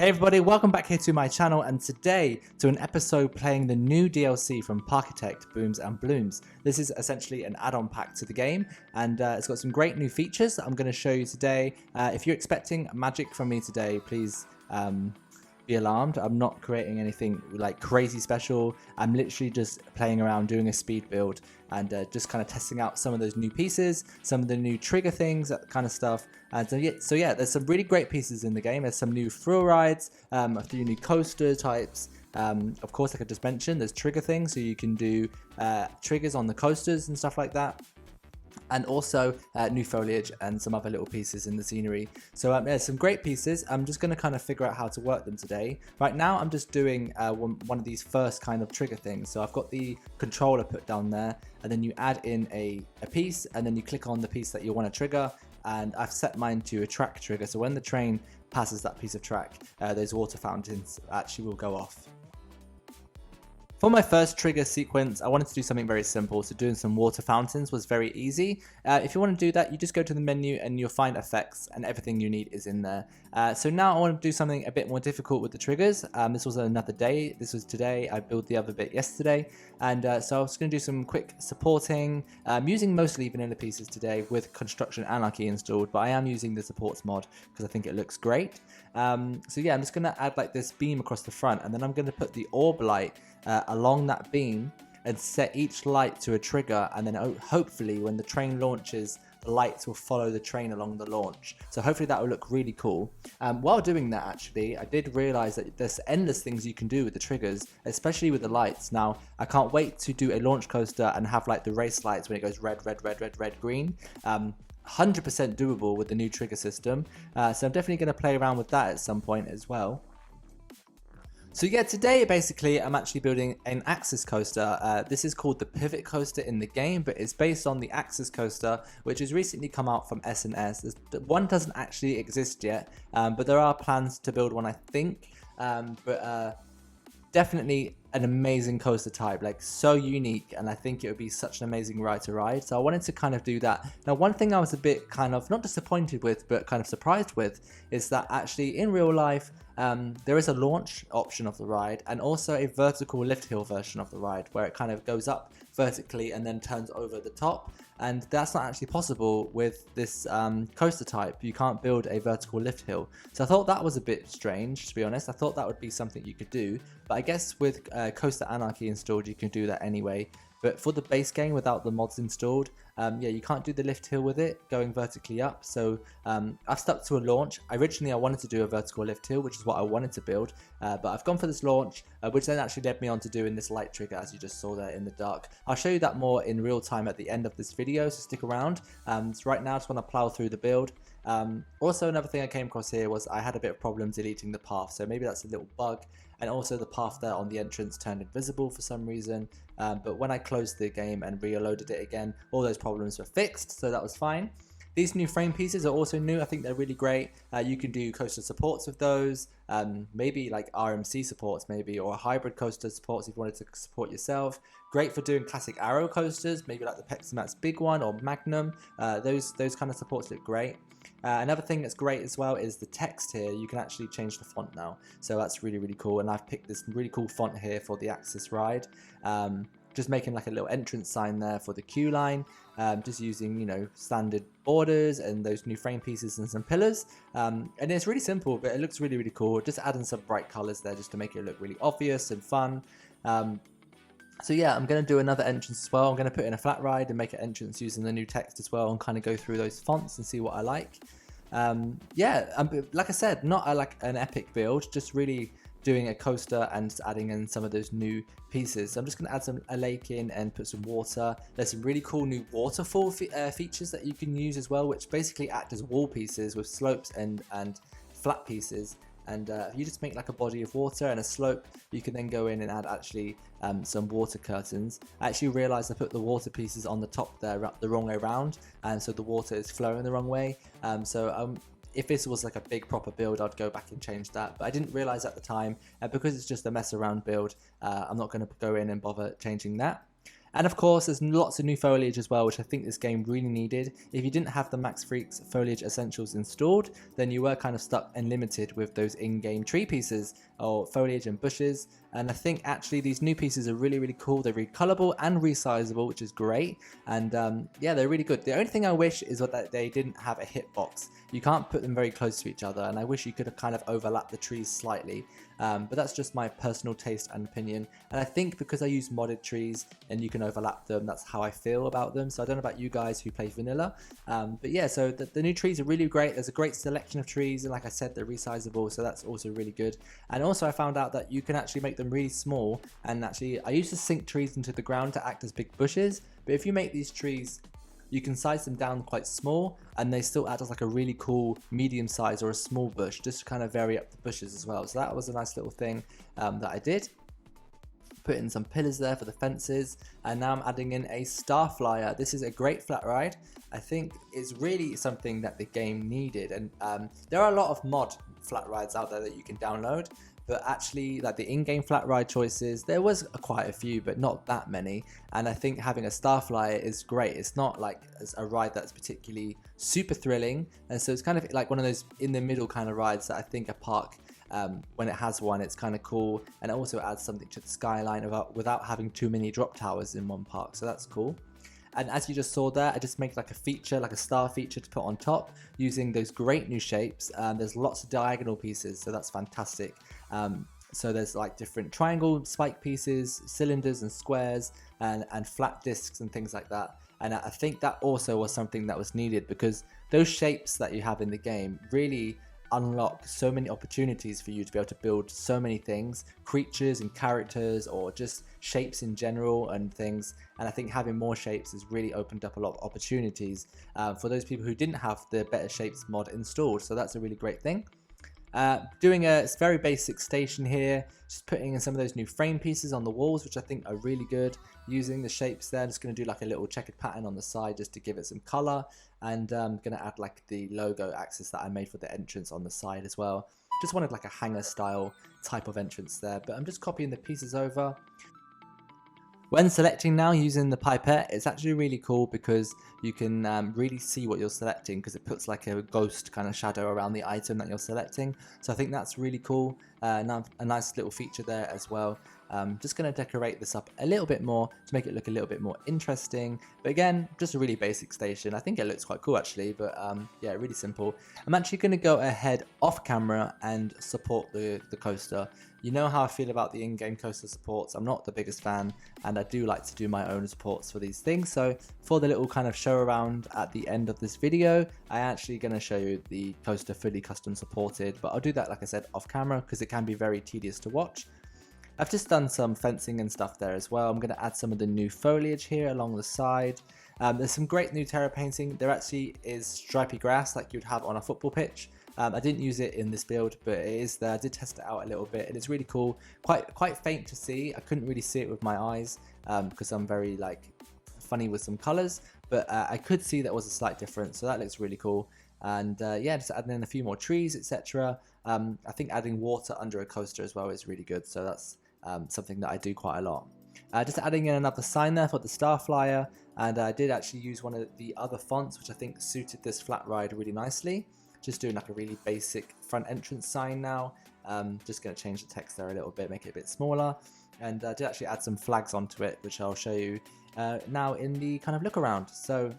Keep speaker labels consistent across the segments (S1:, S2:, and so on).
S1: Hey everybody, welcome back here to my channel, and today to an episode playing the new DLC from Parkitect, Booms and Blooms. This is essentially an add-on pack to the game, and it's got some great new features that I'm going to show you today. If you're expecting magic from me today, please be alarmed. I'm not creating anything like crazy special. I'm literally just playing around, doing a speed build, and just kind of testing out some of those new pieces, some of the new trigger things, that kind of stuff. And so yeah, there's some really great pieces in the game. There's some new thrill rides, a few new coaster types. Of course, like I just mentioned, there's trigger things, so you can do triggers on the coasters and stuff like that. And also new foliage and some other little pieces in the scenery. So there's some great pieces. I'm just going to kind of figure out how to work them today. Right now I'm just doing one of these first kind of trigger things. So I've got the controller put down there, and then you add in a piece, and then you click on the piece that you want to trigger. And I've set mine to a track trigger, so when the train passes that piece of track, those water fountains actually will go off. For my first trigger sequence, I wanted to do something very simple, so doing some water fountains was very easy. If you want to do that, you just go to the menu and you'll find effects, and everything you need is in there. So now I want to do something a bit more difficult with the triggers. This was another day. This was today. I built the other bit yesterday, and so I was going to do some quick supporting, using mostly vanilla pieces today with Construction Anarchy installed, but I am using the supports mod because I think it looks great. So yeah, I'm just going to add like this beam across the front, and then I'm going to put the orb light along that beam and set each light to a trigger, and then hopefully when the train launches, the lights will follow the train along the launch. So hopefully that will look really cool. While doing that, actually, I did realize that there's endless things you can do with the triggers, especially with the lights. Now, I can't wait to do a launch coaster and have like the race lights when it goes red, red, red, red, red, green. 100% doable with the new trigger system. So I'm definitely going to play around with that at some point as well. So yeah, today basically I'm actually building an Axis coaster. This is called the Pivot Coaster in the game, but it's based on the Axis coaster, which has recently come out from S&S. One doesn't actually exist yet, but there are plans to build one, I think. Definitely an amazing coaster type, like so unique, and I think it would be such an amazing ride to ride. So I wanted to kind of do that. Now, one thing I was a bit kind of not disappointed with, but kind of surprised with, is that actually in real life there is a launch option of the ride, and also a vertical lift hill version of the ride where it kind of goes up vertically and then turns over the top. And that's not actually possible with this coaster type. You can't build a vertical lift hill. So I thought that was a bit strange, to be honest. I thought that would be something you could do. But I guess with Coaster Anarchy installed, you can do that anyway. But for the base game without the mods installed, yeah, you can't do the lift hill with it going vertically up. So I've stuck to a launch. Originally, I wanted to do a vertical lift hill, which is what I wanted to build. But I've gone for this launch, which then actually led me on to doing this light trigger, as you just saw there in the dark. I'll show you that more in real time at the end of this video, so stick around. So right now, I just want to plow through the build. Also, another thing I came across here was I had a bit of problem deleting the path, so maybe that's a little bug. And also the path there on the entrance turned invisible for some reason. But when I closed the game and reloaded it again, all those problems were fixed, so that was fine. These new frame pieces are also new. I think they're really great. You can do coaster supports with those, maybe like RMC supports maybe, or hybrid coaster supports if you wanted to support yourself. Great for doing classic Arrow coasters, maybe like the Pepsi Max big one or Magnum. Those kind of supports look great. Another thing that's great as well is the text here. You can actually change the font now, so that's really, really cool. And I've picked this really cool font here for the Axis ride. Just making like a little entrance sign there for the queue line, just using, you know, standard borders and those new frame pieces and some pillars. And it's really simple, but it looks really, really cool. Just adding some bright colors there just to make it look really obvious and fun. So yeah, I'm going to do another entrance as well. I'm going to put in a flat ride and make an entrance using the new text as well, and kind of go through those fonts and see what I like. Yeah, like I said, not like an epic build, just really doing a coaster and just adding in some of those new pieces. So I'm just going to add a lake in and put some water. There's some really cool new waterfall features that you can use as well, which basically act as wall pieces with slopes and flat pieces. And you just make like a body of water and a slope. You can then go in and add actually some water curtains. I actually realized I put the water pieces on the top there the wrong way around, and so the water is flowing the wrong way. If this was like a big proper build, I'd go back and change that, but I didn't realize at the time, because it's just a mess around build, I'm not going to go in and bother changing that. And of course, there's lots of new foliage as well, which I think this game really needed. If you didn't have the Max Freaks Foliage Essentials installed, then you were kind of stuck and limited with those in-game tree pieces or foliage and bushes. And I think actually these new pieces are really, really cool. They're recolorable and resizable, which is great. And yeah, they're really good. The only thing I wish is that they didn't have a hitbox. You can't put them very close to each other, and I wish you could have kind of overlapped the trees slightly. But that's just my personal taste and opinion. And I think because I use modded trees and you can overlap them, that's how I feel about them. So I don't know about you guys who play vanilla. But yeah, so the new trees are really great. There's a great selection of trees, and like I said, they're resizable, so that's also really good. And also I found out that you can actually make them really small. And actually, I used to sink trees into the ground to act as big bushes. But if you make these trees, you can size them down quite small, and they still act as like a really cool medium size or a small bush, just to kind of vary up the bushes as well. So that was a nice little thing that I did. Put in some pillars there for the fences, and now I'm adding in a Starflyer. This is a great flat ride. I think it's really something that the game needed, and there are a lot of mod flat rides out there that you can download. But actually, like the in-game flat ride choices, there was quite a few, but not that many. And I think having a Starflyer is great. It's not like a ride that's particularly super thrilling. And so it's kind of like one of those in the middle kind of rides that I think a park, when it has one, it's kind of cool. And it also adds something to the skyline without having too many drop towers in one park. So that's cool. And as you just saw there, I just make like a feature, like a star feature to put on top using those great new shapes. There's lots of diagonal pieces, so that's fantastic. So there's like different triangle spike pieces, cylinders and squares, and flat discs and things like that. And I think that also was something that was needed, because those shapes that you have in the game really unlock so many opportunities for you to be able to build so many things, creatures and characters, or just shapes in general and things. And I think having more shapes has really opened up a lot of opportunities for those people who didn't have the Better Shapes mod installed. So that's a really great thing. Doing a very basic station here, just putting in some of those new frame pieces on the walls, which I think are really good. Using the shapes there, I'm just going to do like a little checkered pattern on the side just to give it some color, and I'm going to add like the logo axis that I made for the entrance on the side as well. Just wanted like a hanger style type of entrance there, but I'm just copying the pieces over. When selecting now using the pipette, it's actually really cool because you can really see what you're selecting, because it puts like a ghost kind of shadow around the item that you're selecting. So I think that's really cool. Now a nice little feature there as well. Just going to decorate this up a little bit more to make it look a little bit more interesting. But again, just a really basic station. I think it looks quite cool actually, but yeah, really simple. I'm actually going to go ahead off camera and support the coaster. You know how I feel about the in-game coaster supports. I'm not the biggest fan, and I do like to do my own supports for these things. So for the little kind of show around at the end of this video, I'm actually going to show you the coaster fully custom supported, but I'll do that, like I said, off camera, because it can be very tedious to watch. I've just done some fencing and stuff there as well. I'm going to add some of the new foliage here along the side. There's some great new terra painting. There actually is stripy grass like you'd have on a football pitch. I didn't use it in this build, but it is there. I did test it out a little bit, and it's really cool. Quite faint to see. I couldn't really see it with my eyes because I'm very like funny with some colors, but I could see that was a slight difference. So that looks really cool. And yeah, just adding in a few more trees, etc. I think adding water under a coaster as well is really good. So that's something that I do quite a lot. Just adding in another sign there for the Starflyer, and I did actually use one of the other fonts, which I think suited this flat ride really nicely. Just doing like a really basic front entrance sign now. Just going to change the text there a little bit, make it a bit smaller. And I did actually add some flags onto it, which I'll show you now in the kind of look around. So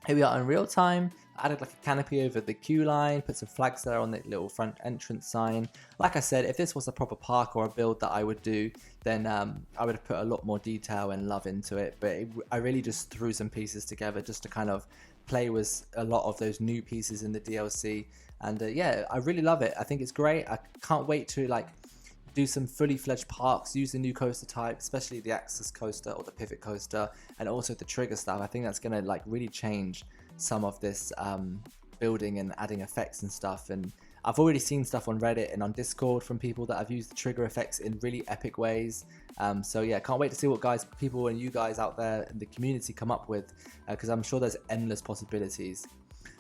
S1: here we are in real time. I added like a canopy over the queue line, put some flags there on the little front entrance sign. Like I said, if this was a proper park or a build that I would do, then I would have put a lot more detail and love into it. But I really just threw some pieces together just to kind of play with a lot of those new pieces in the DLC. And yeah, I really love it. I think it's great. I can't wait to like do some fully fledged parks, use the new coaster type, especially the axis coaster or the pivot coaster, and also the trigger stuff. I think that's going to like really change some of this building and adding effects and stuff. And I've already seen stuff on Reddit and on Discord from people that have used the trigger effects in really epic ways. So yeah, can't wait to see what people and you guys out there in the community come up with, because I'm sure there's endless possibilities.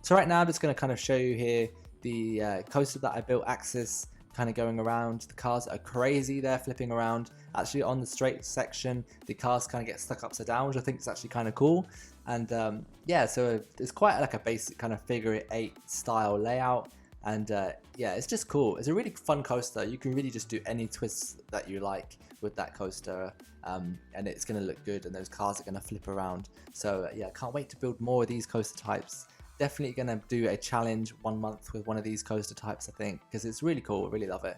S1: So right now I'm just going to kind of show you here the coaster that I built, Axis, kind of going around. The cars are crazy, they're flipping around. Actually on the straight section, the cars kind of get stuck upside down, which I think is actually kind of cool. And yeah, so it's quite like a basic kind of figure 8 style layout. And yeah, it's just cool. It's a really fun coaster. You can really just do any twists that you like with that coaster, and it's going to look good, and those cars are going to flip around. So yeah, can't wait to build more of these coaster types. Definitely going to do a challenge 1 month with one of these coaster types, I think, because it's really cool. I really love it.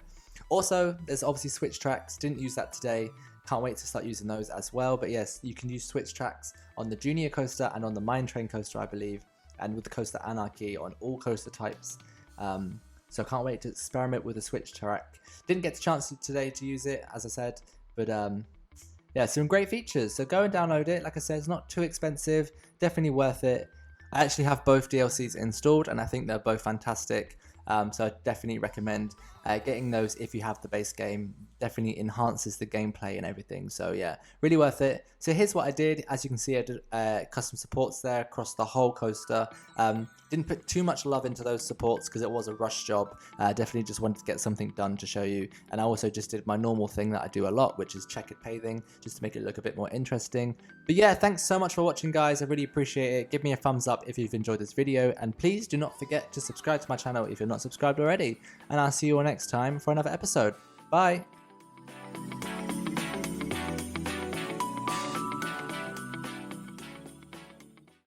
S1: Also, there's obviously switch tracks. Didn't use that today. Can't wait to start using those as well. But yes, you can use switch tracks on the Junior coaster and on the Mine Train coaster, I believe, and with the Coaster Anarchy on all coaster types. So I can't wait to experiment with the switch track. Didn't get the chance today to use it, as I said, but yeah, some great features. So go and download it. Like I said, it's not too expensive. Definitely worth it. I actually have both DLCs installed, and I think they're both fantastic. So I definitely recommend getting those if you have the base game. Definitely enhances the gameplay and everything. So yeah, really worth it. So here's what I did. As you can see, I did custom supports there across the whole coaster. Didn't put too much love into those supports because it was a rush job. Definitely just wanted to get something done to show you. And I also just did my normal thing that I do a lot, which is checkered paving, just to make it look a bit more interesting. But yeah, thanks so much for watching, guys. I really appreciate it. Give me a thumbs up if you've enjoyed this video, and please do not forget to subscribe to my channel if you're not subscribed already. And I'll see you all next time for another episode. Bye.